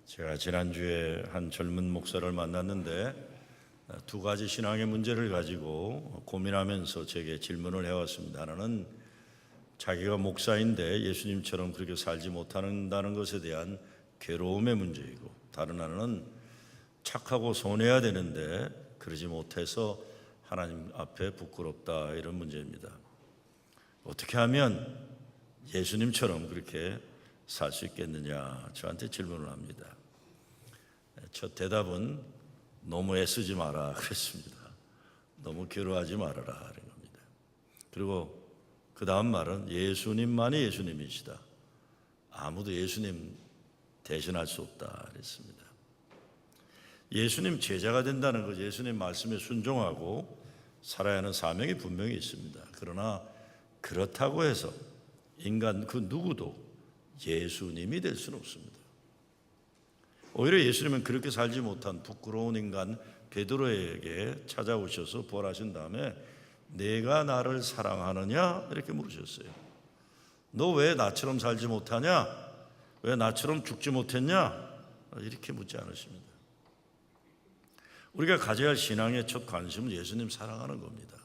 제가 지난주에 한 젊은 목사를 만났는데 두 가지 신앙의 문제를 가지고 고민하면서 제게 질문을 해왔습니다. 하나는 자기가 목사인데 예수님처럼 그렇게 살지 못한다는 것에 대한 괴로움의 문제이고, 다른 하나는 착하고 선해야 되는데 그러지 못해서 하나님 앞에 부끄럽다, 이런 문제입니다. 어떻게 하면 예수님처럼 그렇게 살 수 있겠느냐, 저한테 질문을 합니다. 첫 대답은 너무 애쓰지 마라 그랬습니다. 너무 괴로워하지 말아라 그런 겁니다. 그리고 그 다음 말은 예수님만이 예수님이시다. 아무도 예수님 대신할 수 없다 그랬습니다. 예수님 제자가 된다는 것, 예수님 말씀에 순종하고 살아야 하는 사명이 분명히 있습니다. 그러나 그렇다고 해서 인간 그 누구도 예수님이 될 수는 없습니다. 오히려 예수님은 그렇게 살지 못한 부끄러운 인간 베드로에게 찾아오셔서 부활하신 다음에 내가 나를 사랑하느냐 이렇게 물으셨어요. 너 왜 나처럼 살지 못하냐? 왜 나처럼 죽지 못했냐? 이렇게 묻지 않으십니다. 우리가 가져야 할 신앙의 첫 관심은 예수님 사랑하는 겁니다.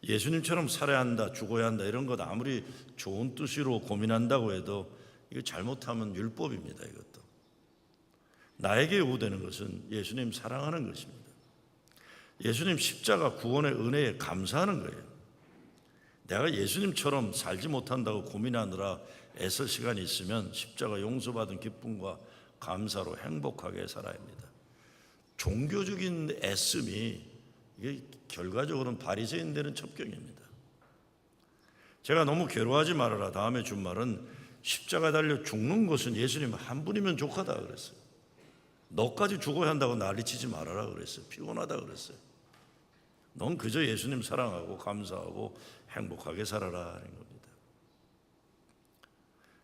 예수님처럼 살아야 한다, 죽어야 한다, 이런 것 아무리 좋은 뜻으로 고민한다고 해도 이거 잘못하면 율법입니다. 이것도 나에게 요구되는 것은 예수님 사랑하는 것입니다. 예수님 십자가 구원의 은혜에 감사하는 거예요. 내가 예수님처럼 살지 못한다고 고민하느라 애쓸 시간이 있으면 십자가 용서받은 기쁨과 감사로 행복하게 살아야 합니다. 종교적인 애씀이 이게 결과적으로는 바리새인들은 첩경입니다. 제가 너무 괴로워하지 말아라 다음에 준 말은 십자가 달려 죽는 것은 예수님 한 분이면 족하다 그랬어요. 너까지 죽어야 한다고 난리치지 말아라 그랬어요. 피곤하다 그랬어요. 넌 그저 예수님 사랑하고 감사하고 행복하게 살아라 하는 겁니다.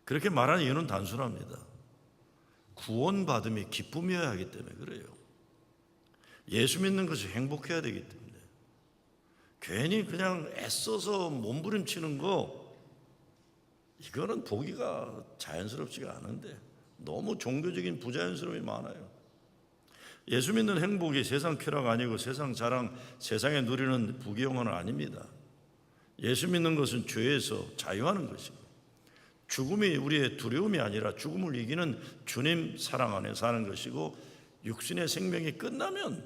그렇게 말하는 이유는 단순합니다. 구원받음이 기쁨이어야 하기 때문에 그래요. 예수 믿는 것이 행복해야 되기 때문에. 괜히 그냥 애써서 몸부림치는 거, 이거는 보기가 자연스럽지가 않은데 너무 종교적인 부자연스러움이 많아요. 예수 믿는 행복이 세상 쾌락 아니고 세상 자랑, 세상에 누리는 부귀영화는 아닙니다. 예수 믿는 것은 죄에서 자유하는 것이고, 죽음이 우리의 두려움이 아니라 죽음을 이기는 주님 사랑 안에 사는 것이고, 육신의 생명이 끝나면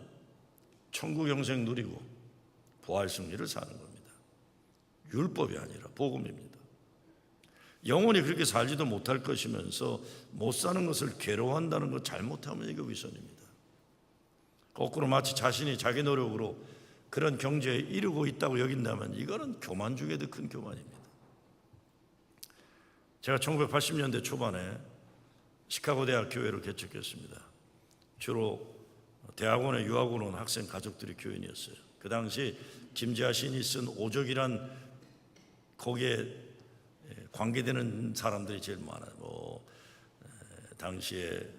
천국 영생 누리고 부활 승리를 사는 겁니다. 율법이 아니라 복음입니다. 영원히 그렇게 살지도 못할 것이면서 못 사는 것을 괴로워한다는 것 잘못하면 이거 위선입니다. 거꾸로 마치 자신이 자기 노력으로 그런 경제에 이르고 있다고 여긴다면 이거는 교만 중에도 큰 교만입니다. 제가 1980년대 초반에 시카고 대학 교회를 개척했습니다. 주로 대학원에 유학을 온 학생 가족들이 교인이었어요. 그 당시 김재하 시인이 쓴 오적이란 거기에 관계되는 사람들이 제일 많아요. 당시에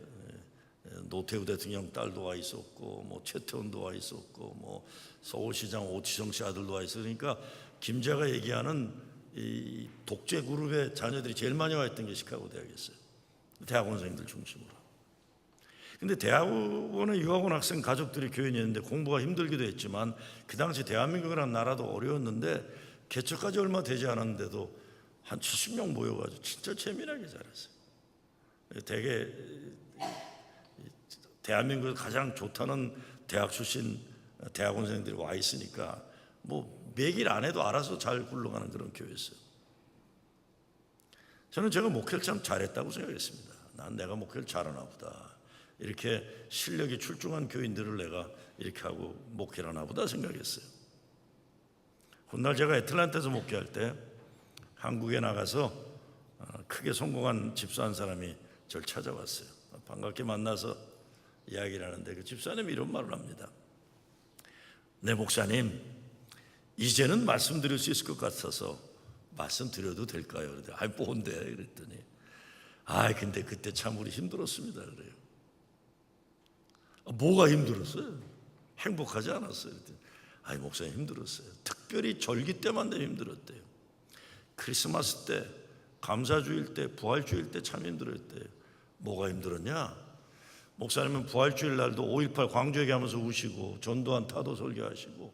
노태우 대통령 딸도 와 있었고, 최태원도 와 있었고, 서울시장 오치정 씨 아들도 와 있었고, 그러니까 김재하가 얘기하는 이 독재 그룹의 자녀들이 제일 많이 와 있던 게 시카고 대학이었어요. 대학원생들 중심으로. 근데 대학원에 유학원 학생 가족들이 교인이었는데 공부가 힘들기도 했지만 그 당시 대한민국이라는 나라도 어려웠는데 개척까지 얼마 되지 않았는데도 한 70명 모여가지고 진짜 재미나게 잘했어요. 되게 대한민국에서 가장 좋다는 대학 출신 대학원생들이 와 있으니까 매길 안 해도 알아서 잘 굴러가는 그런 교회였어요. 저는 제가 목회를 참 잘했다고 생각했습니다. 난 내가 목회를 잘하나 보다. 이렇게 실력이 출중한 교인들을 내가 이렇게 하고 목회를 하나 보다 생각했어요. 훗날 제가 애틀랜타에서 목회할 때 한국에 나가서 크게 성공한 집사 한 사람이 저를 찾아왔어요. 반갑게 만나서 이야기를 하는데 그 집사님이 이런 말을 합니다. 네, 목사님, 이제는 말씀드릴 수 있을 것 같아서 말씀드려도 될까요? 그랬더니 뭔데? 그랬더니 근데 그때 참 우리 힘들었습니다. 그래요. 뭐가 힘들었어요? 행복하지 않았어요? 그랬더니 목사님 힘들었어요. 특별히 절기 때만 되면 힘들었대요. 크리스마스 때, 감사주일 때, 부활주일 때 참 힘들었대요. 뭐가 힘들었냐? 목사님은 부활주일 날도 5.18 광주 얘기하면서 우시고 전두환 타도 설교하시고,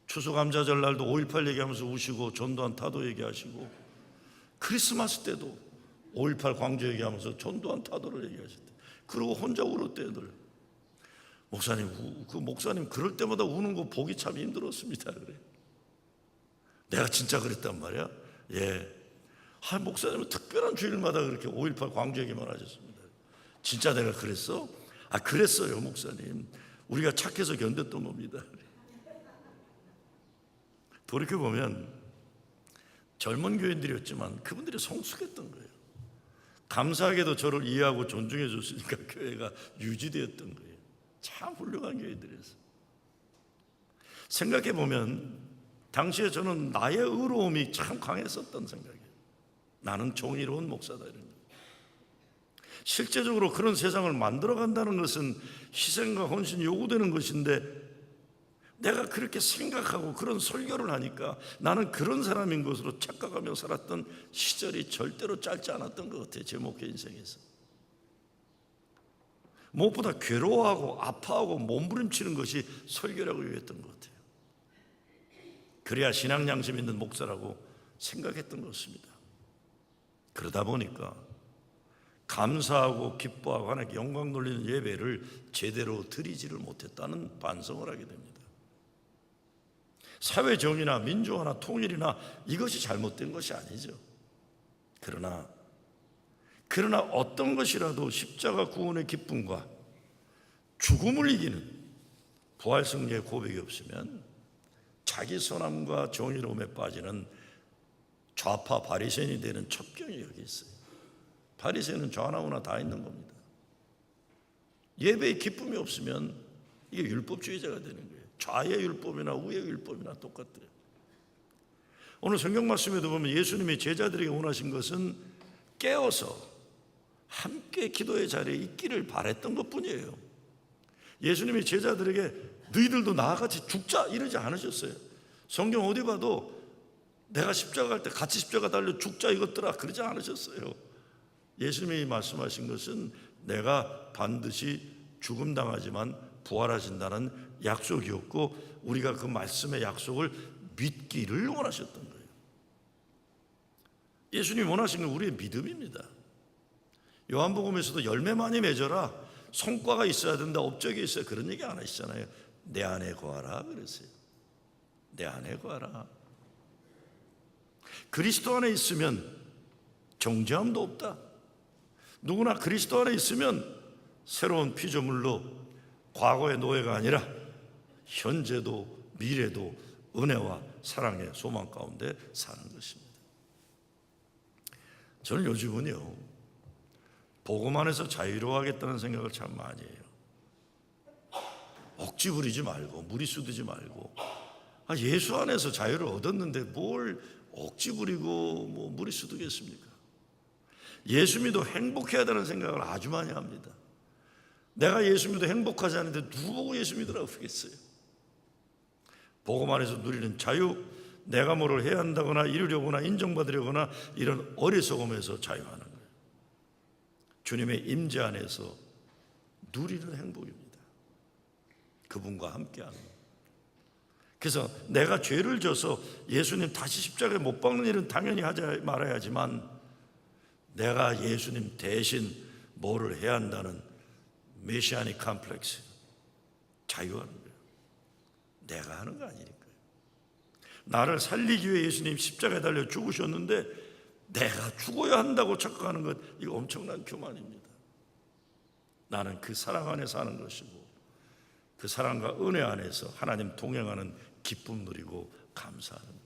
추수감사절 날도 5.18 얘기하면서 우시고 전두환 타도 얘기하시고, 크리스마스 때도 5.18 광주 얘기하면서 전두환 타도를 얘기하셨대. 그리고 혼자 울었대요 늘. 목사님 그럴 때마다 우는 거 보기 참 힘들었습니다. 그래. 내가 진짜 그랬단 말이야. 예. 목사님은 특별한 주일마다 그렇게 5.18 광주 얘기만 하셨습니다. 진짜 내가 그랬어? 그랬어요 목사님. 우리가 착해서 견뎠던 겁니다. 돌이켜보면 젊은 교인들이었지만 그분들이 성숙했던 거예요. 감사하게도 저를 이해하고 존중해 줬으니까 교회가 유지되었던 거예요. 참 훌륭한 교회들이었어요. 생각해보면 당시에 저는 나의 의로움이 참 강했었던 생각이에요. 나는 정의로운 목사다 이런 거. 실제적으로 그런 세상을 만들어간다는 것은 희생과 헌신이 요구되는 것인데, 내가 그렇게 생각하고 그런 설교를 하니까 나는 그런 사람인 것으로 착각하며 살았던 시절이 절대로 짧지 않았던 것 같아요. 제 목회 인생에서. 무엇보다 괴로워하고 아파하고 몸부림치는 것이 설교라고 여겼던 것 같아요. 그래야 신앙 양심 있는 목사라고 생각했던 것입니다. 그러다 보니까 감사하고 기뻐하고 하나님께 영광 돌리는 예배를 제대로 드리지를 못했다는 반성을 하게 됩니다. 사회 정의나 민주화나 통일이나 이것이 잘못된 것이 아니죠. 그러나 어떤 것이라도 십자가 구원의 기쁨과 죽음을 이기는 부활 승리의 고백이 없으면 자기 선함과 정의로움에 빠지는 좌파 바리새인이 되는 첩경이 여기 있어요. 바리새인은 좌나 우나 다 있는 겁니다. 예배의 기쁨이 없으면 이게 율법주의자가 되는 거예요. 좌의 율법이나 우의 율법이나 똑같아요. 오늘 성경 말씀에도 보면 예수님이 제자들에게 원하신 것은 깨어서 함께 기도의 자리에 있기를 바랬던 것뿐이에요. 예수님이 제자들에게 너희들도 나와 같이 죽자 이러지 않으셨어요. 성경 어디 봐도 내가 십자가 갈 때 같이 십자가 달려 죽자 이것들아 그러지 않으셨어요. 예수님이 말씀하신 것은 내가 반드시 죽음 당하지만 부활하신다는 약속이었고, 우리가 그 말씀의 약속을 믿기를 원하셨던 거예요. 예수님이 원하신 건 우리의 믿음입니다. 요한복음에서도 열매 많이 맺어라, 성과가 있어야 된다, 업적이 있어야, 그런 얘기 안 하시잖아요. 내 안에 거하라 그랬어요. 내 안에 거하라. 그리스도 안에 있으면 정죄함도 없다. 누구나 그리스도 안에 있으면 새로운 피조물로 과거의 노예가 아니라 현재도 미래도 은혜와 사랑의 소망 가운데 사는 것입니다. 저는 요즘은요, 복음 안에서 자유로워하겠다는 생각을 참 많이 해요. 억지 부리지 말고 무리수 두지 말고, 예수 안에서 자유를 얻었는데 뭘 억지 부리고 뭐 무리수 두겠습니까? 예수 믿어 행복해야 되는 생각을 아주 많이 합니다. 내가 예수 믿어 행복하지 않은데 누구 보고 예수 믿으라고 그러겠어요? 복음 안에서 누리는 자유, 내가 뭐를 해야 한다거나 이루려거나 인정받으려거나 이런 어리석음에서 자유하는 거예요. 주님의 임재 안에서 누리는 행복입니다. 그분과 함께하는 거예요. 그래서 내가 죄를 져서 예수님 다시 십자가에 못 박는 일은 당연히 하지 말아야지만, 내가 예수님 대신 뭐를 해야 한다는 메시아닉 컴플렉스, 자유하는 거예요. 내가 하는 거 아니니까요. 나를 살리기 위해 예수님 십자가에 달려 죽으셨는데 내가 죽어야 한다고 착각하는 것, 이거 엄청난 교만입니다. 나는 그 사랑 안에 사는 것이고, 그 사랑과 은혜 안에서 하나님 동행하는 기쁨 누리고 감사하는 거예요.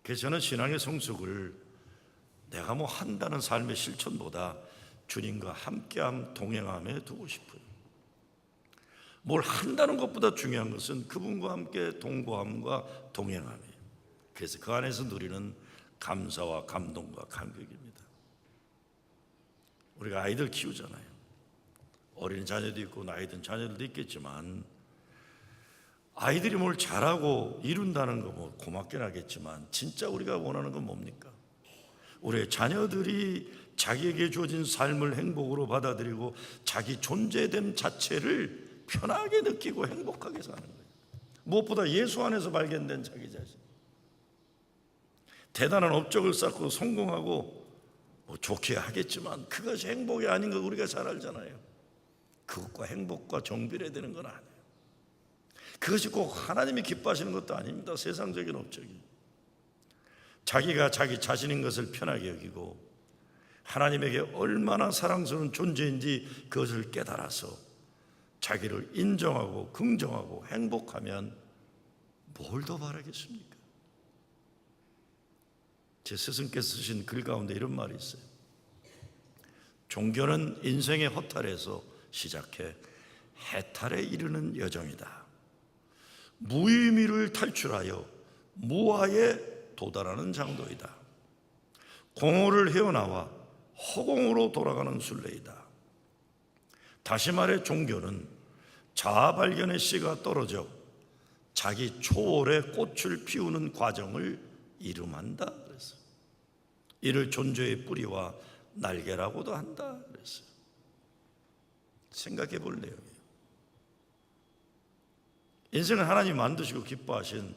그래서 저는 신앙의 성숙을 내가 뭐 한다는 삶의 실천보다 주님과 함께함, 동행함에 두고 싶어요. 뭘 한다는 것보다 중요한 것은 그분과 함께 동거함과 동행함이에요. 그래서 그 안에서 누리는 감사와 감동과 감격입니다. 우리가 아이들 키우잖아요. 어린 자녀도 있고 나이 든 자녀들도 있겠지만, 아이들이 뭘 잘하고 이룬다는 거 뭐 고맙긴 하겠지만, 진짜 우리가 원하는 건 뭡니까? 우리의 자녀들이 자기에게 주어진 삶을 행복으로 받아들이고 자기 존재됨 자체를 편하게 느끼고 행복하게 사는 거예요. 무엇보다 예수 안에서 발견된 자기 자신. 대단한 업적을 쌓고 성공하고 좋게 하겠지만 그것이 행복이 아닌 거 우리가 잘 알잖아요. 그것과 행복과 정비례되는 건 아니에요. 그것이 꼭 하나님이 기뻐하시는 것도 아닙니다. 세상적인 업적이. 자기가 자기 자신인 것을 편하게 여기고 하나님에게 얼마나 사랑스러운 존재인지 그것을 깨달아서 자기를 인정하고 긍정하고 행복하면 뭘 더 바라겠습니까? 제 스승께서 쓰신 글 가운데 이런 말이 있어요. 종교는 인생의 허탈에서 시작해 해탈에 이르는 여정이다. 무의미를 탈출하여 무아에 도달하는 장도이다. 공허를 헤어나와 허공으로 돌아가는 순례이다. 다시 말해 종교는 자아 발견의 씨가 떨어져 자기 초월의 꽃을 피우는 과정을 이름한다 그랬어요. 이를 존재의 뿌리와 날개라고도 한다 그랬어요. 생각해 볼래요. 인생은 하나님이 만드시고 기뻐하신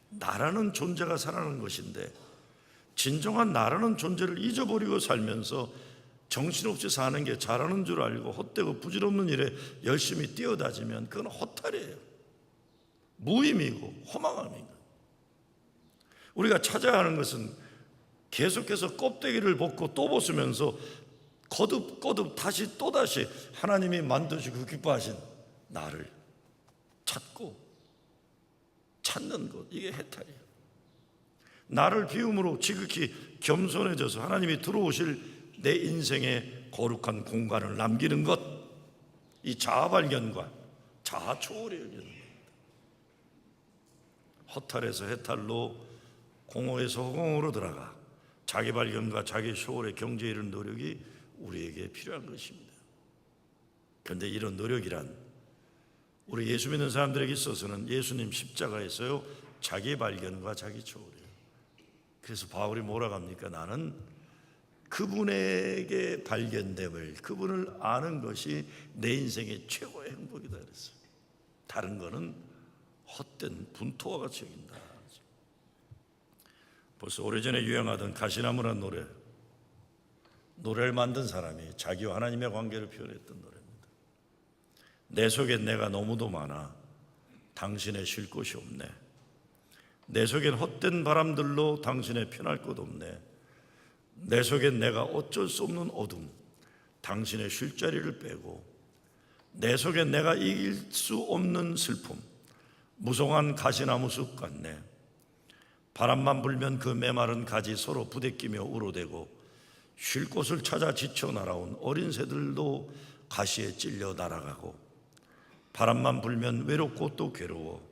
나라는 존재가 살아나는 것인데 진정한 나라는 존재를 잊어버리고 살면서 정신없이 사는 게 잘하는 줄 알고 헛되고 부질없는 일에 열심히 뛰어다니면 그건 허탈이에요. 무의미고 허망함인 거예요. 우리가 찾아야 하는 것은 계속해서 껍데기를 벗고 또 벗으면서 거듭 다시 또다시 하나님이 만드시고 기뻐하신 나를 찾는 것, 이게 해탈이에요. 나를 비움으로 지극히 겸손해져서 하나님이 들어오실 내 인생의 거룩한 공간을 남기는 것, 이 자아 발견과 자아 초월이 여기는 겁니다. 허탈에서 해탈로, 공허에서 허공으로 들어가 자기 발견과 자기 초월의 경지에 이르는 노력이 우리에게 필요한 것입니다. 그런데 이런 노력이란 우리 예수 믿는 사람들에게 있어서는 예수님 십자가에서요 자기 발견과 자기 초월이에요. 그래서 바울이 뭐라고 합니까? 나는 그분에게 발견됨을, 그분을 아는 것이 내 인생의 최고의 행복이다 그랬어요. 다른 거는 헛된 분토와 같이 여긴다. 벌써 오래전에 유행하던 가시나무란 노래를 만든 사람이 자기와 하나님의 관계를 표현했던 노래입니다. 내 속엔 내가 너무도 많아 당신의 쉴 곳이 없네. 내 속엔 헛된 바람들로 당신의 편할 곳 없네. 내 속엔 내가 어쩔 수 없는 어둠, 당신의 쉴 자리를 빼고, 내 속엔 내가 이길 수 없는 슬픔, 무성한 가시나무 숲 같네. 바람만 불면 그 메마른 가지 서로 부대끼며 울어대고, 쉴 곳을 찾아 지쳐 날아온 어린 새들도 가시에 찔려 날아가고, 바람만 불면 외롭고 또 괴로워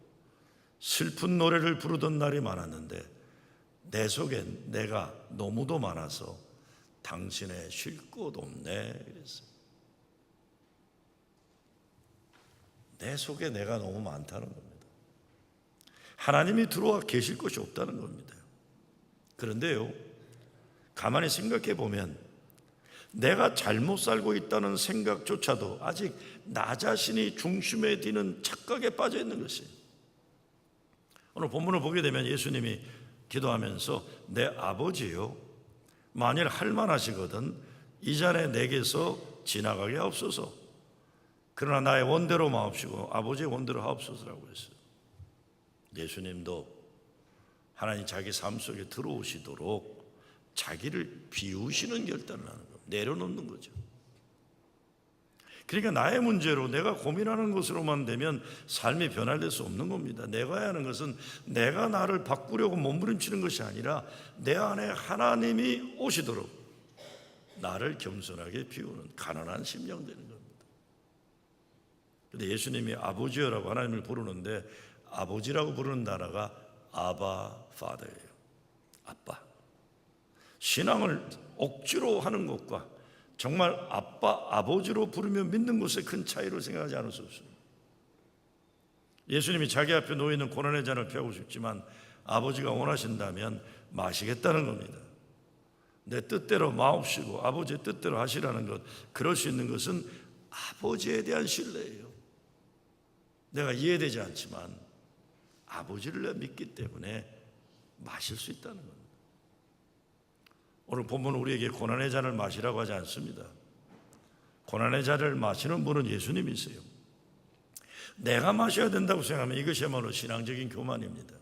슬픈 노래를 부르던 날이 많았는데 내 속엔 내가 너무도 많아서 당신의 쉴 곳 없네. 그랬어요. 내 속에 내가 너무 많다는 겁니다. 하나님이 들어와 계실 곳이 없다는 겁니다. 그런데요, 가만히 생각해 보면 내가 잘못 살고 있다는 생각조차도 아직 나 자신이 중심에 드는 착각에 빠져 있는 것이에요. 오늘 본문을 보게 되면 예수님이 기도하면서 내 아버지요, 만일 할만하시거든 이 잔에 내게서 지나가게 하옵소서. 그러나 나의 원대로 마옵시고 아버지의 원대로 하옵소서라고 했어요. 예수님도 하나님 자기 삶 속에 들어오시도록 자기를 비우시는 결단을 하는 겁니다. 내려놓는 거죠. 그러니까 나의 문제로 내가 고민하는 것으로만 되면 삶이 변화될 수 없는 겁니다. 내가 해야 하는 것은 내가 나를 바꾸려고 몸부림치는 것이 아니라 내 안에 하나님이 오시도록 나를 겸손하게 비우는 가난한 심령 되는 겁니다. 그런데 예수님이 아버지여라고 하나님을 부르는데 아버지라고 부르는 단어가 아바 파더예요. 아빠. 신앙을 억지로 하는 것과 정말 아빠, 아버지로 부르며 믿는 것에 큰 차이를 생각하지 않을 수 없습니다. 예수님이 자기 앞에 놓여있는 고난의 잔을 피하고 싶지만 아버지가 원하신다면 마시겠다는 겁니다. 내 뜻대로 마옵시고 아버지의 뜻대로 하시라는 것, 그럴 수 있는 것은 아버지에 대한 신뢰예요. 내가 이해되지 않지만 아버지를 믿기 때문에 마실 수 있다는 겁니다. 오늘 본문은 우리에게 고난의 잔을 마시라고 하지 않습니다. 고난의 잔을 마시는 분은 예수님이세요. 내가 마셔야 된다고 생각하면 이것이야말로 신앙적인 교만입니다.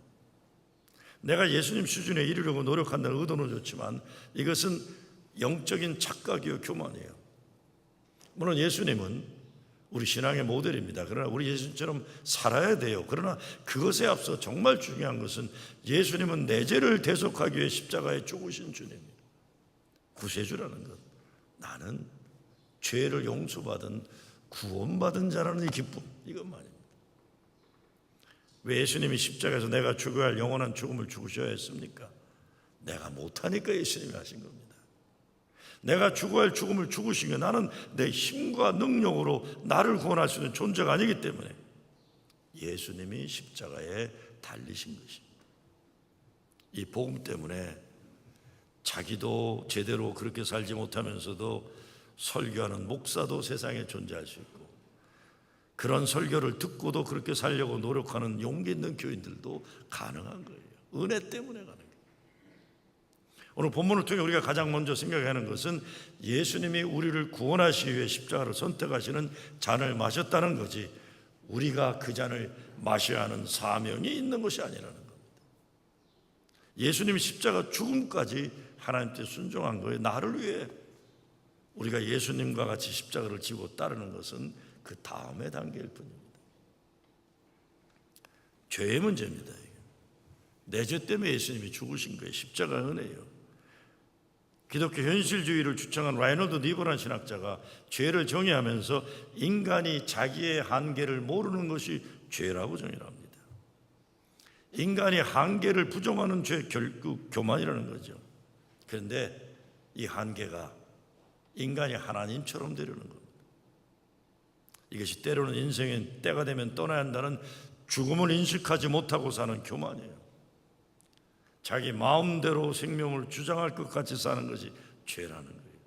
내가 예수님 수준에 이르려고 노력한다는 의도는 좋지만 이것은 영적인 착각이요 교만이에요. 물론 예수님은 우리 신앙의 모델입니다. 그러나 우리 예수님처럼 살아야 돼요. 그러나 그것에 앞서 정말 중요한 것은 예수님은 내 죄를 대속하기 위해 십자가에 죽으신 주님입니다. 구세주라는 것, 나는 죄를 용서받은 구원받은 자라는 이 기쁨, 이것만입니다. 왜 예수님이 십자가에서 내가 죽어야 할 영원한 죽음을 죽으셔야 했습니까? 내가 못하니까 예수님이 하신 겁니다. 내가 죽어야 할 죽음을 죽으신 게 나는 내 힘과 능력으로 나를 구원할 수 있는 존재가 아니기 때문에 예수님이 십자가에 달리신 것입니다. 이 복음 때문에 자기도 제대로 그렇게 살지 못하면서도 설교하는 목사도 세상에 존재할 수 있고, 그런 설교를 듣고도 그렇게 살려고 노력하는 용기 있는 교인들도 가능한 거예요. 은혜 때문에 가는 거예요. 오늘 본문을 통해 우리가 가장 먼저 생각하는 것은 예수님이 우리를 구원하시기 위해 십자가를 선택하시는 잔을 마셨다는 거지, 우리가 그 잔을 마셔야 하는 사명이 있는 것이 아니라는 겁니다. 예수님이 십자가 죽음까지 하나님께 순종한 거예요. 나를 위해. 우리가 예수님과 같이 십자가를 지고 따르는 것은 그 다음의 단계일 뿐입니다. 죄의 문제입니다. 내 죄 때문에 예수님이 죽으신 거예요. 십자가 은혜예요. 기독교 현실주의를 주창한 라이너드 니버라는 신학자가 죄를 정의하면서 인간이 자기의 한계를 모르는 것이 죄라고 정의를 합니다. 인간이 한계를 부정하는 죄, 결국 교만이라는 거죠. 그런데 이 한계가 인간이 하나님처럼 되려는 겁니다. 이것이 때로는 인생의 때가 되면 떠나야 한다는 죽음을 인식하지 못하고 사는 교만이에요. 자기 마음대로 생명을 주장할 것 같이 사는 것이 죄라는 거예요.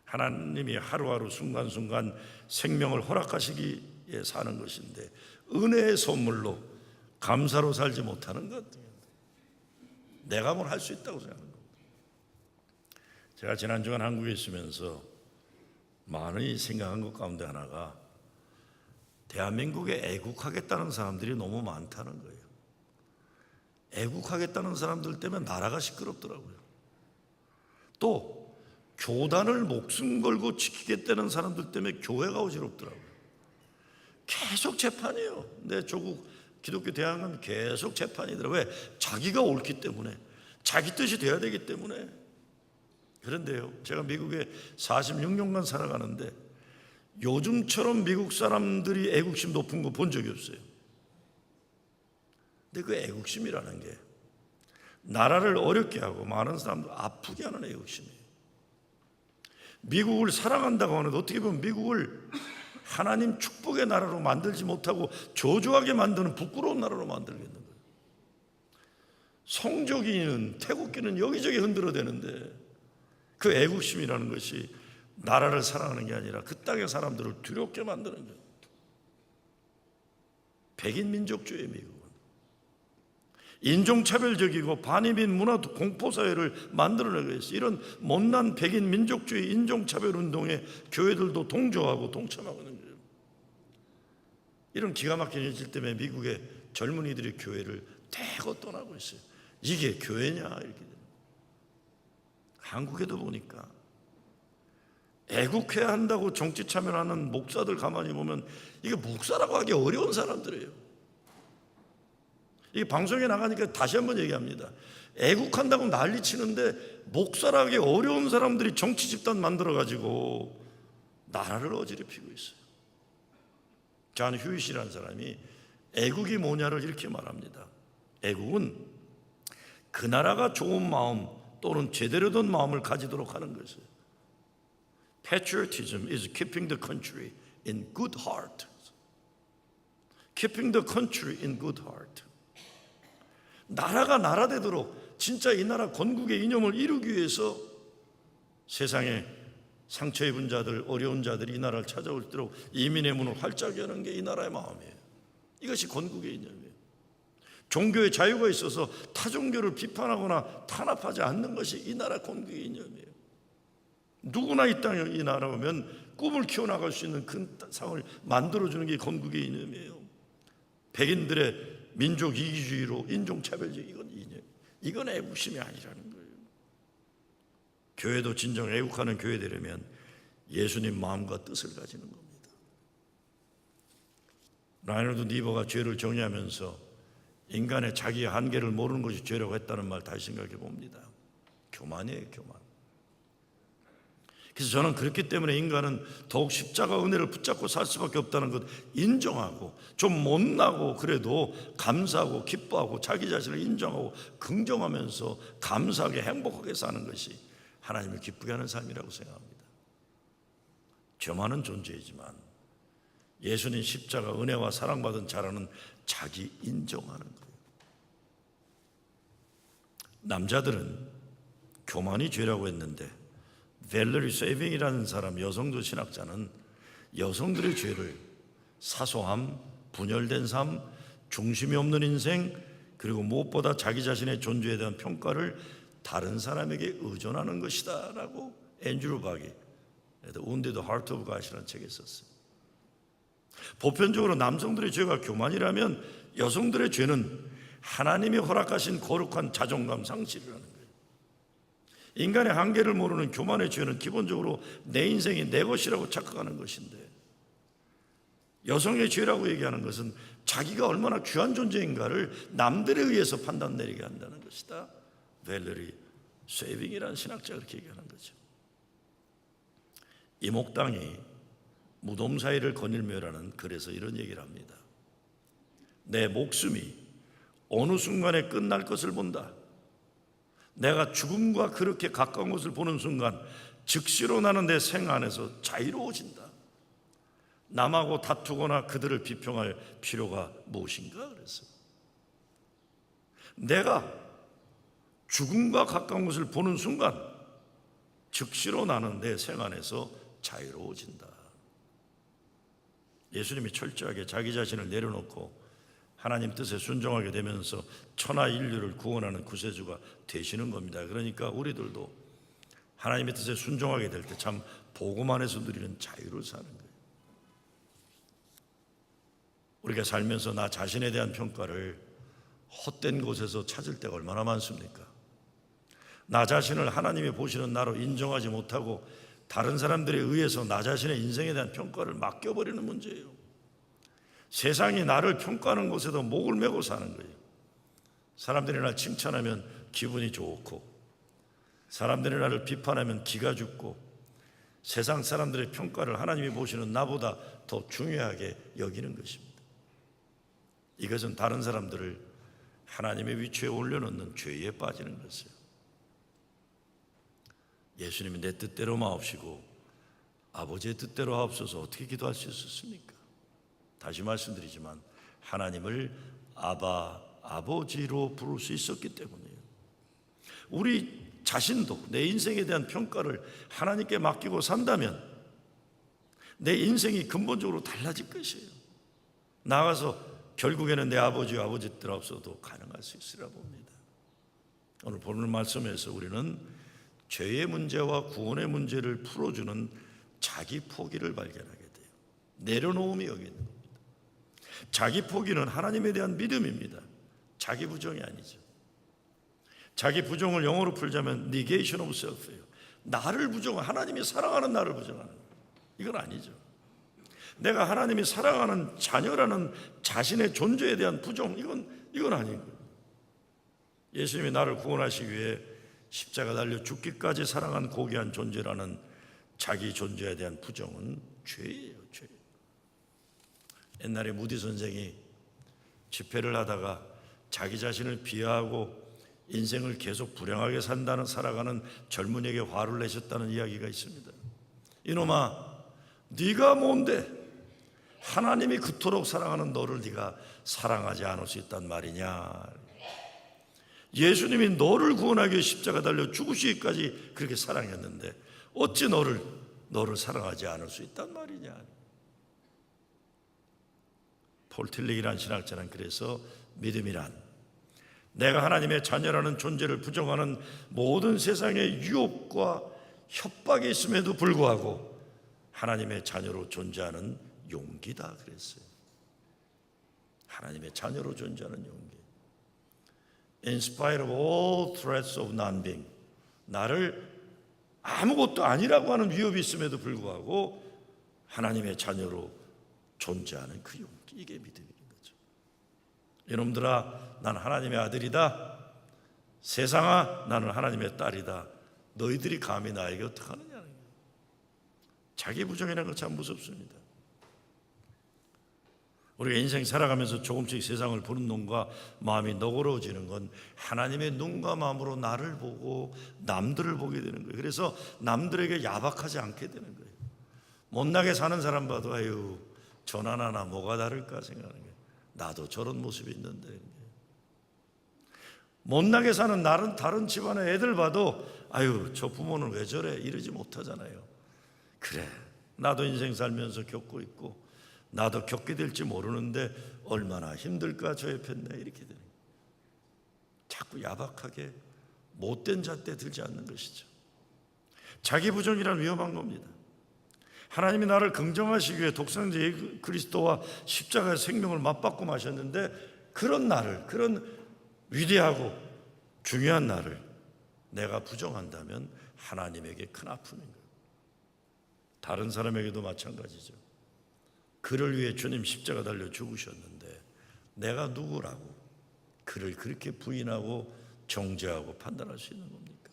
하나님이 하루하루 순간순간 생명을 허락하시기에 사는 것인데 은혜의 선물로 감사로 살지 못하는 것, 내가 뭘 할 수 있다고 생각하는 겁니다. 제가 지난 주간 한국에 있으면서 많이 생각한 것 가운데 하나가 대한민국에 애국하겠다는 사람들이 너무 많다는 거예요. 애국하겠다는 사람들 때문에 나라가 시끄럽더라고요. 또 교단을 목숨 걸고 지키겠다는 사람들 때문에 교회가 어지럽더라고요. 계속 재판이에요. 내 조국 기독교 대학은 계속 재판이더라고요. 왜? 자기가 옳기 때문에, 자기 뜻이 돼야 되기 때문에. 그런데요, 제가 미국에 46년간 살아가는데 요즘처럼 미국 사람들이 애국심 높은 거 본 적이 없어요. 근데 그 애국심이라는 게 나라를 어렵게 하고 많은 사람들 아프게 하는 애국심이에요. 미국을 사랑한다고 하는데 어떻게 보면 미국을 하나님 축복의 나라로 만들지 못하고 저주하게 만드는 부끄러운 나라로 만들겠는 거예요. 성조기는, 태국기는 여기저기 흔들어대는데 그 애국심이라는 것이 나라를 사랑하는 게 아니라 그 땅의 사람들을 두렵게 만드는 거예요. 백인 민족주의 미국은 인종차별적이고 반이민 문화 공포사회를 만들어내고 있어요. 이런 못난 백인 민족주의 인종차별 운동에 교회들도 동조하고 동참하고 있는 거예요. 이런 기가 막힌 현실 때문에 미국의 젊은이들이 교회를 대거 떠나고 있어요. 이게 교회냐 이렇게 됩니다. 한국에도 보니까 애국해야 한다고 정치 참여하는 목사들 가만히 보면 이게 목사라고 하기 어려운 사람들이에요. 이 방송에 나가니까 다시 한번 얘기합니다. 애국한다고 난리치는데 목사라고 하기 어려운 사람들이 정치 집단 만들어가지고 나라를 어지럽히고 있어요. 존 휴잇이라는 사람이 애국이 뭐냐를 이렇게 말합니다. 애국은 그 나라가 좋은 마음 또는 제대로 된 마음을 가지도록 하는 것이에요. Patriotism is keeping the country in good heart. Keeping the country in good heart. 나라가 나라 되도록 진짜 이 나라 건국의 이념을 이루기 위해서 세상에 상처 입은 자들, 어려운 자들이 이 나라를 찾아올수록 이민의 문을 활짝 여는 게 이 나라의 마음이에요. 이것이 건국의 이념이에요. 종교의 자유가 있어서 타종교를 비판하거나 탄압하지 않는 것이 이 나라 건국의 이념이에요. 누구나 이 땅에 이 나라 오면 꿈을 키워나갈 수 있는 그 상황을 만들어주는 게 건국의 이념이에요. 백인들의 민족 이기주의로 인종차별적 이건 이념, 이건 애국심이 아니라는 거예요. 교회도 진정 애국하는 교회 되려면 예수님 마음과 뜻을 가지는 겁니다. 라이너드 니버가 죄를 정의하면서 인간의 자기의 한계를 모르는 것이 죄라고 했다는 말 다시 생각해 봅니다. 교만이에요, 교만. 그래서 저는 그렇기 때문에 인간은 더욱 십자가 은혜를 붙잡고 살 수밖에 없다는 것 인정하고, 좀 못나고 그래도 감사하고 기뻐하고 자기 자신을 인정하고 긍정하면서 감사하게 행복하게 사는 것이 하나님을 기쁘게 하는 삶이라고 생각합니다. 죄 많은 존재이지만 예수님 십자가 은혜와 사랑받은 자라는 자기 인정하는 거예요. 남자들은 교만이 죄라고 했는데 벨러리 세이빙이라는 사람, 여성도 신학자는 여성들의 죄를 사소함, 분열된 삶, 중심이 없는 인생, 그리고 무엇보다 자기 자신의 존재에 대한 평가를 다른 사람에게 의존하는 것이다 라고 앤드류 박이 The Wounded Heart of God이라는 책에 썼어요. 보편적으로 남성들의 죄가 교만이라면 여성들의 죄는 하나님이 허락하신 거룩한 자존감 상실이라는 거예요. 인간의 한계를 모르는 교만의 죄는 기본적으로 내 인생이 내 것이라고 착각하는 것인데, 여성의 죄라고 얘기하는 것은 자기가 얼마나 귀한 존재인가를 남들에 의해서 판단 내리게 한다는 것이다. 벨러리 세이빙이라는 신학자가 그렇게 얘기하는 거죠. 이목당이 무덤사이를 거닐며라는 글에서 이런 얘기를 합니다. 내 목숨이 어느 순간에 끝날 것을 본다. 내가 죽음과 그렇게 가까운 것을 보는 순간 즉시로 나는 내 생 안에서 자유로워진다. 남하고 다투거나 그들을 비평할 필요가 무엇인가 그랬어요. 내가 죽음과 가까운 것을 보는 순간 즉시로 나는 내 생 안에서 자유로워진다. 예수님이 철저하게 자기 자신을 내려놓고 하나님 뜻에 순종하게 되면서 천하 인류를 구원하는 구세주가 되시는 겁니다. 그러니까 우리들도 하나님의 뜻에 순종하게 될 때 참 복음 안에서 누리는 자유를 사는 거예요. 우리가 살면서 나 자신에 대한 평가를 헛된 곳에서 찾을 때가 얼마나 많습니까? 나 자신을 하나님이 보시는 나로 인정하지 못하고 다른 사람들에 의해서 나 자신의 인생에 대한 평가를 맡겨버리는 문제예요. 세상이 나를 평가하는 곳에도 목을 메고 사는 거예요. 사람들이 나를 칭찬하면 기분이 좋고, 사람들이 나를 비판하면 기가 죽고, 세상 사람들의 평가를 하나님이 보시는 나보다 더 중요하게 여기는 것입니다. 이것은 다른 사람들을 하나님의 위치에 올려놓는 죄에 빠지는 것이에요. 예수님이 내 뜻대로 마옵시고 아버지의 뜻대로 하옵소서 어떻게 기도할 수 있었습니까? 다시 말씀드리지만 하나님을 아바, 아버지로 부를 수 있었기 때문이에요. 우리 자신도 내 인생에 대한 평가를 하나님께 맡기고 산다면 내 인생이 근본적으로 달라질 것이에요. 나아가서 결국에는 내 아버지와 아버지 뜻대로 없어도 가능할 수 있으리라 봅니다. 오늘 보는 말씀에서 우리는 죄의 문제와 구원의 문제를 풀어주는 자기 포기를 발견하게 돼요. 내려놓음이 여기 있는 겁니다. 자기 포기는 하나님에 대한 믿음입니다. 자기 부정이 아니죠. 자기 부정을 영어로 풀자면 negation of self예요. 나를 부정하는, 하나님이 사랑하는 나를 부정하는 거예요. 이건 아니죠. 내가 하나님이 사랑하는 자녀라는 자신의 존재에 대한 부정, 이건 아닌 거예요. 예수님이 나를 구원하시기 위해 십자가 달려 죽기까지 사랑한 고귀한 존재라는 자기 존재에 대한 부정은 죄예요, 죄. 옛날에 무디 선생이 집회를 하다가 자기 자신을 비하하고 인생을 계속 불행하게 살아가는 젊은이에게 화를 내셨다는 이야기가 있습니다. 이놈아, 네가 뭔데 하나님이 그토록 사랑하는 너를 네가 사랑하지 않을 수 있단 말이냐. 예수님이 너를 구원하기 위해 십자가 달려 죽으시기까지 그렇게 사랑했는데 어찌 너를 사랑하지 않을 수 있단 말이냐. 폴 틸릭이라는 신학자는 그래서 믿음이란 내가 하나님의 자녀라는 존재를 부정하는 모든 세상의 유혹과 협박이 있음에도 불구하고 하나님의 자녀로 존재하는 용기다 그랬어요. 하나님의 자녀로 존재하는 용기. In spite of all threats of non-being, 나를 아무것도 아니라고 하는 위협이 있음에도 불구하고 하나님의 자녀로 존재하는 그 용기, 이게 믿음인 거죠. 여러분들아, 난 하나님의 아들이다. 세상아, 나는 하나님의 딸이다. 너희들이 감히 나에게 어떻게 하느냐는 거예요. 자기 부정이라는 건 참 무섭습니다. 우리가 인생 살아가면서 조금씩 세상을 보는 눈과 마음이 너그러워지는 건 하나님의 눈과 마음으로 나를 보고 남들을 보게 되는 거예요. 그래서 남들에게 야박하지 않게 되는 거예요. 못나게 사는 사람 봐도 아유 전 하나나 뭐가 다를까 생각하는 거예요. 나도 저런 모습이 있는데. 못나게 사는 다른 집안의 애들 봐도 아유 저 부모는 왜 저래 이러지 못하잖아요. 그래 나도 인생 살면서 겪고 있고 나도 겪게 될지 모르는데 얼마나 힘들까 저 옆에 있네 이렇게 되는 거예요. 자꾸 야박하게 못된 잣대 들지 않는 것이죠. 자기 부정이란 위험한 겁니다. 하나님이 나를 긍정하시기 위해 독생자 그리스도와 십자가의 생명을 맞바꿔 마셨는데 그런 나를, 그런 위대하고 중요한 나를 내가 부정한다면 하나님에게 큰 아픔인 거예요. 다른 사람에게도 마찬가지죠. 그를 위해 주님 십자가 달려 죽으셨는데 내가 누구라고 그를 그렇게 부인하고 정죄하고 판단할 수 있는 겁니까?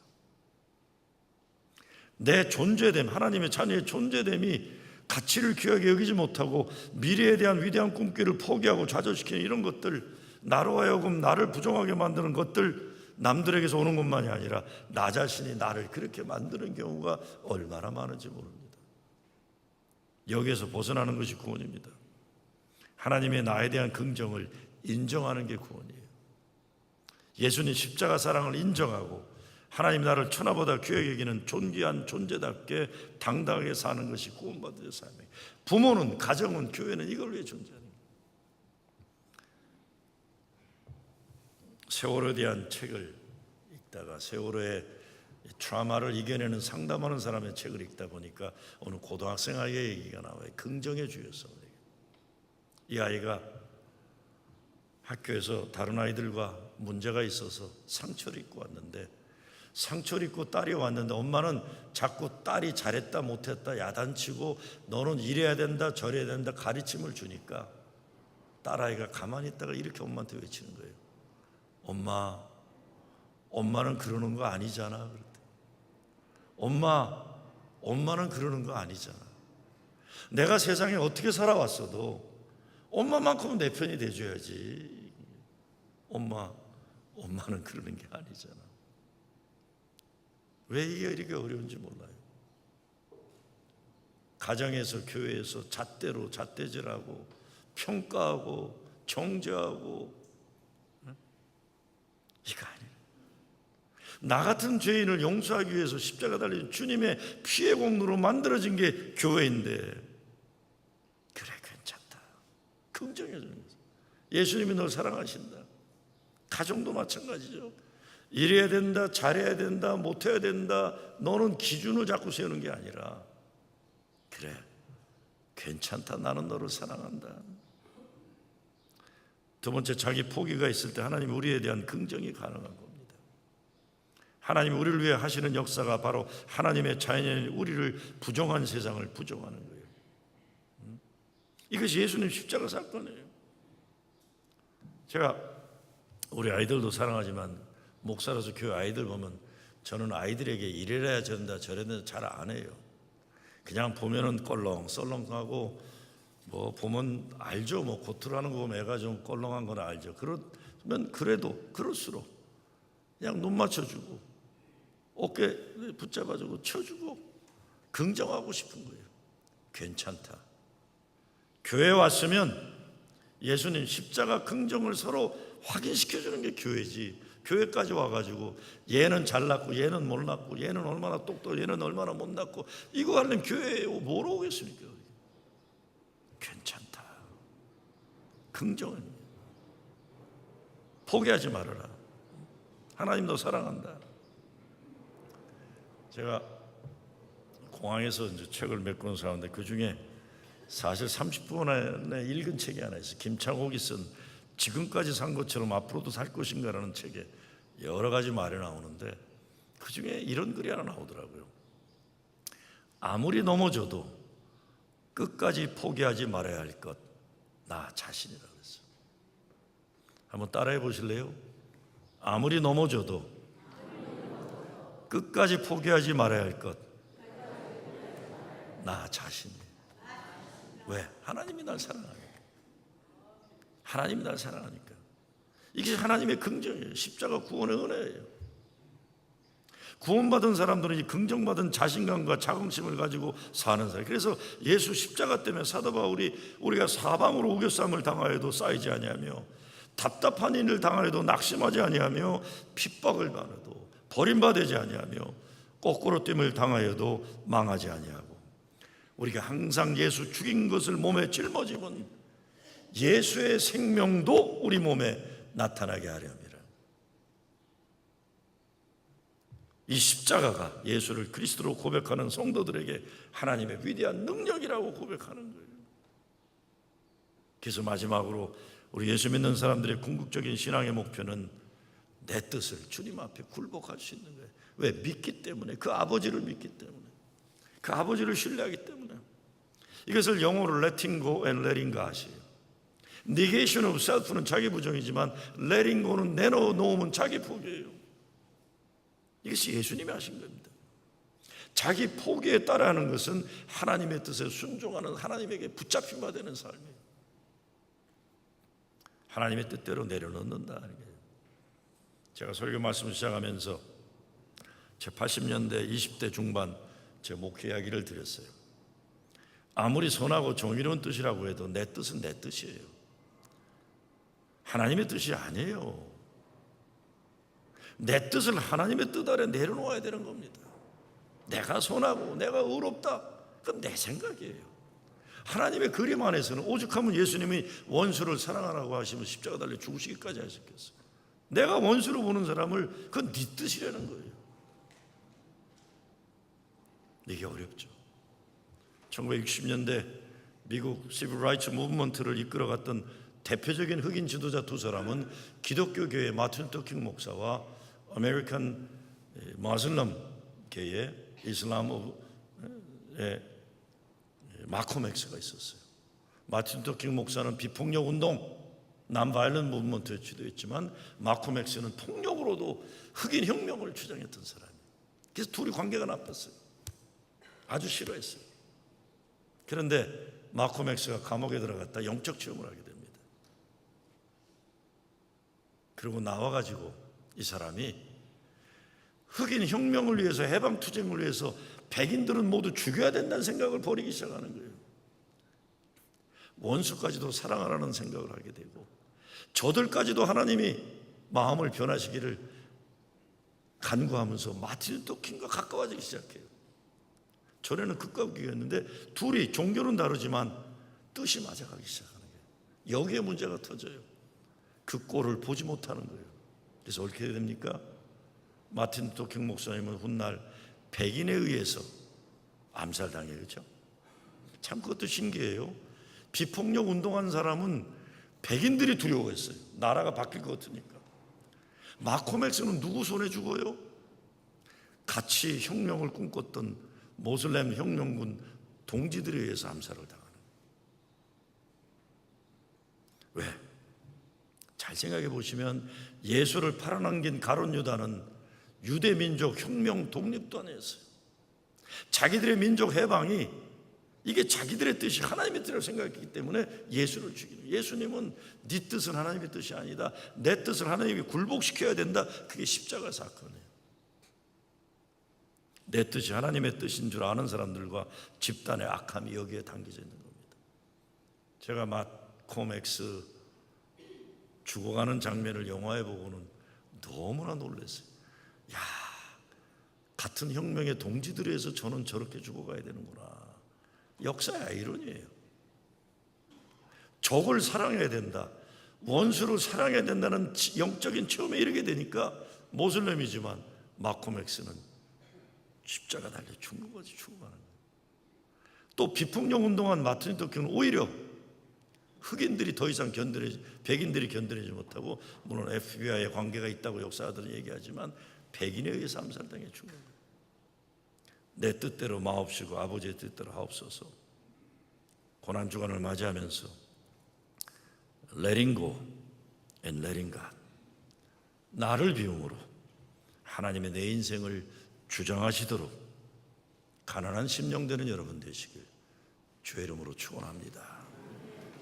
내 존재됨, 하나님의 자녀의 존재됨이 가치를 귀하게 여기지 못하고 미래에 대한 위대한 꿈결을 포기하고 좌절시키는 이런 것들, 나로 하여금 나를 부정하게 만드는 것들, 남들에게서 오는 것만이 아니라 나 자신이 나를 그렇게 만드는 경우가 얼마나 많은지 모릅니다. 여기에서 벗어나는 것이 구원입니다. 하나님의 나에 대한 긍정을 인정하는 게 구원이에요. 예수님 십자가 사랑을 인정하고 하나님 나를 천하보다 귀하게 여기는 존귀한 존재답게 당당하게 사는 것이 구원받은 삶이에요. 부모는, 가정은, 교회는 이걸 위해 존재하는 거예요. 세월호에 대한 책을 읽다가 세월호의 트라우마를 이겨내는 상담하는 사람의 책을 읽다 보니까 어느 고등학생 아이의 얘기가 나와요. 긍정의 주요성. 이 아이가 학교에서 다른 아이들과 문제가 있어서 상처를 입고 왔는데 상처를 입고 딸이 왔는데 엄마는 자꾸 딸이 잘했다 못했다 야단치고 너는 이래야 된다 저래야 된다 가르침을 주니까 딸아이가 가만히 있다가 이렇게 엄마한테 외치는 거예요. 엄마는 그러는 거 아니잖아. 그랬더니 엄마는 그러는 거 아니잖아. 내가 세상에 어떻게 살아왔어도 엄마만큼은 내 편이 돼줘야지. 엄마는 그러는 게 아니잖아. 왜 이게 이렇게 어려운지 몰라요. 가정에서 교회에서 잣대로 잣대질하고 평가하고 정죄하고 이거 아니에요. 나 같은 죄인을 용서하기 위해서 십자가 달린 주님의 피의 공로로 만들어진 게 교회인데 그래 괜찮다. 긍정해 주는 거죠. 예수님이 널 사랑하신다. 가정도 마찬가지죠. 이래야 된다, 잘해야 된다, 못해야 된다. 너는 기준을 자꾸 세우는 게 아니라 그래 괜찮다. 나는 너를 사랑한다. 두 번째, 자기 포기가 있을 때 하나님이 우리에 대한 긍정이 가능한 겁니다. 하나님이 우리를 위해 하시는 역사가 바로 하나님의 자연인 우리를 부정한 세상을 부정하는 거예요. 이것이 예수님 십자가 사건이에요. 제가 우리 아이들도 사랑하지만 목사로서 교회 아이들 보면 저는 아이들에게 이래야 저런다 저래야 잘 안 해요. 그냥 보면은 껄렁썰렁하고 뭐 보면 알죠. 뭐 고투라는 거 보면 애가 좀 껄렁한 건 알죠. 그러면 그래도 그럴수록 그냥 눈 맞춰주고 어깨 붙잡아주고 쳐주고 긍정하고 싶은 거예요. 괜찮다. 교회에 왔으면 예수님 십자가 긍정을 서로 확인시켜주는 게 교회지. 교회까지 와가지고 얘는 잘났고 얘는 못났고 얘는 얼마나 똑똑하고 얘는 얼마나 못났고 이거 하려면 교회에 뭐로 오겠습니까? 괜찮다. 긍정은 포기하지 말아라. 하나님 너 사랑한다. 제가 공항에서 이제 책을 몇 권 사는데 그 중에 사실 30분 안에 읽은 책이 하나 있어요. 김창옥이 쓴 지금까지 산 것처럼 앞으로도 살 것인가라는 책에 여러 가지 말이 나오는데 그 중에 이런 글이 하나 나오더라고요. 아무리 넘어져도 끝까지 포기하지 말아야 할 것, 나 자신이라고 했어요. 한번 따라해 보실래요? 아무리 넘어져도 끝까지 포기하지 말아야 할 것, 나 자신. 왜? 하나님이 날 사랑하니까. 하나님이 날 사랑하니까. 이게 하나님의 긍정이에요. 십자가 구원의 은혜예요. 구원받은 사람들은 이 긍정받은 자신감과 자긍심을 가지고 사는 사람. 그래서 예수 십자가 때문에 사도 바울이 우리가 사방으로 우겨쌈을 당하여도 쌓이지 아니하며 답답한 일을 당하여도 낙심하지 아니하며 핍박을 받아도 버림받지 아니하며 거꾸로 됨을 당하여도 망하지 아니하고 우리가 항상 예수 죽인 것을 몸에 짊어지면 예수의 생명도 우리 몸에 나타나게 하려 합니다. 이 십자가가 예수를 그리스도로 고백하는 성도들에게 하나님의 위대한 능력이라고 고백하는 거예요. 그래서 마지막으로 우리 예수 믿는 사람들의 궁극적인 신앙의 목표는 내 뜻을 주님 앞에 굴복할 수 있는 거예요. 왜? 믿기 때문에. 그 아버지를 믿기 때문에. 그 아버지를 신뢰하기 때문에. 이것을 영어로 letting go and letting go 하시요. negation of self는 자기 부정이지만 letting go는 내려놓으면 자기 포기예요. 이것이 예수님이 하신 겁니다. 자기 포기에 따라하는 것은 하나님의 뜻에 순종하는 하나님에게 붙잡힌 바 되는 삶이에요. 하나님의 뜻대로 내려놓는다. 제가 설교 말씀 시작하면서 제 80년대 20대 중반 제 목회 이야기를 드렸어요. 아무리 선하고 정의로운 뜻이라고 해도 내 뜻은 내 뜻이에요. 하나님의 뜻이 아니에요. 내 뜻을 하나님의 뜻 아래 내려놓아야 되는 겁니다. 내가 선하고 내가 의롭다, 그건 내 생각이에요. 하나님의 그림 안에서는 오죽하면 예수님이 원수를 사랑하라고 하시면 십자가 달려 죽으시기까지 하셨겠어요. 내가 원수로 보는 사람을 그건 네 뜻이라는 거예요. 이게 어렵죠. 1960년대 미국 시빌 라이츠 무브먼트를 이끌어갔던 대표적인 흑인 지도자 두 사람은 기독교 교회 마틴 루터 킹 목사와 아메리칸 무슬림계의 이슬람의 마콤 엑스가 있었어요. 마틴 루터 킹 목사는 비폭력 운동, 남바일런 무브먼트에 주도했지만 마콤 엑스는 폭력으로도 흑인 혁명을 주장했던 사람이에요. 그래서 둘이 관계가 나빴어요. 아주 싫어했어요. 그런데 마콤 엑스가 감옥에 들어갔다 영적 체험을 하게 됩니다. 그리고 나와가지고 이 사람이 흑인 혁명을 위해서, 해방 투쟁을 위해서 백인들은 모두 죽여야 된다는 생각을 버리기 시작하는 거예요. 원수까지도 사랑하라는 생각을 하게 되고 저들까지도 하나님이 마음을 변하시기를 간구하면서 마틴 루터 킹과 가까워지기 시작해요. 전에는 극과 극이었는데 둘이 종교는 다르지만 뜻이 맞아가기 시작하는 거예요. 여기에 문제가 터져요. 그 꼴을 보지 못하는 거예요. 그래서 어떻게 됩니까? 마틴 루터 킹 목사님은 훗날 백인에 의해서 암살당해요. 그렇죠? 참 그것도 신기해요. 비폭력 운동한 사람은 백인들이 두려워했어요. 나라가 바뀔 것 같으니까. 마콤 엑스는 누구 손에 죽어요? 같이 혁명을 꿈꿨던 모슬렘 혁명군 동지들에 의해서 암살을 당하는 거예요. 왜? 잘 생각해 보시면 예수를 팔아넘긴 가룟 유다는 유대 민족 혁명 독립도 안 했어요. 자기들의 민족 해방이 이게 자기들의 뜻이 하나님의 뜻이라고 생각했기 때문에 예수를 죽이는 거예요. 예수님은 네 뜻은 하나님의 뜻이 아니다, 내 뜻을 하나님에게 굴복시켜야 된다. 그게 십자가 사건이에요. 내 뜻이 하나님의 뜻인 줄 아는 사람들과 집단의 악함이 여기에 담겨져 있는 겁니다. 제가 마콤 엑스 죽어가는 장면을 영화에 보고는 너무나 놀랐어요. 야, 같은 혁명의 동지들에 의해서 저는 저렇게 죽어가야 되는구나. 역사의 아이러니예요. 적을 사랑해야 된다, 원수를 사랑해야 된다는 영적인 체험에 이르게 되니까 모슬렘이지만 마콤 X는 십자가 달려 죽는 거지, 죽어가는 거예요. 또 비폭력 운동한 마틴 루터 킹은 오히려 흑인들이 더 이상 백인들이 견뎌내지 못하고, 물론 FBI의 관계가 있다고 역사가들은 얘기하지만 백인에 의해서 암살당해 죽는 거예요. 내 뜻대로 마옵시고 아버지의 뜻대로 하옵소서. 고난주간을 맞이하면서 letting go and letting God, 나를 비움으로 하나님의 내 인생을 주장하시도록 가난한 심령 되는 여러분 되시길 주의 이름으로 축원합니다.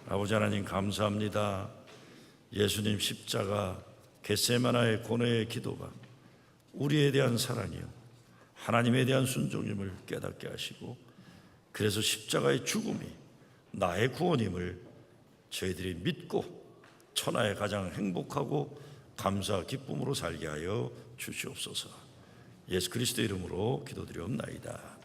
아버지 하나님, 감사합니다. 예수님 십자가 겟세마나의 고뇌의 기도가 우리에 대한 사랑이요 하나님에 대한 순종임을 깨닫게 하시고, 그래서 십자가의 죽음이 나의 구원임을 저희들이 믿고 천하의 가장 행복하고 감사 기쁨으로 살게 하여 주시옵소서. 예수 그리스도 이름으로 기도드리옵나이다.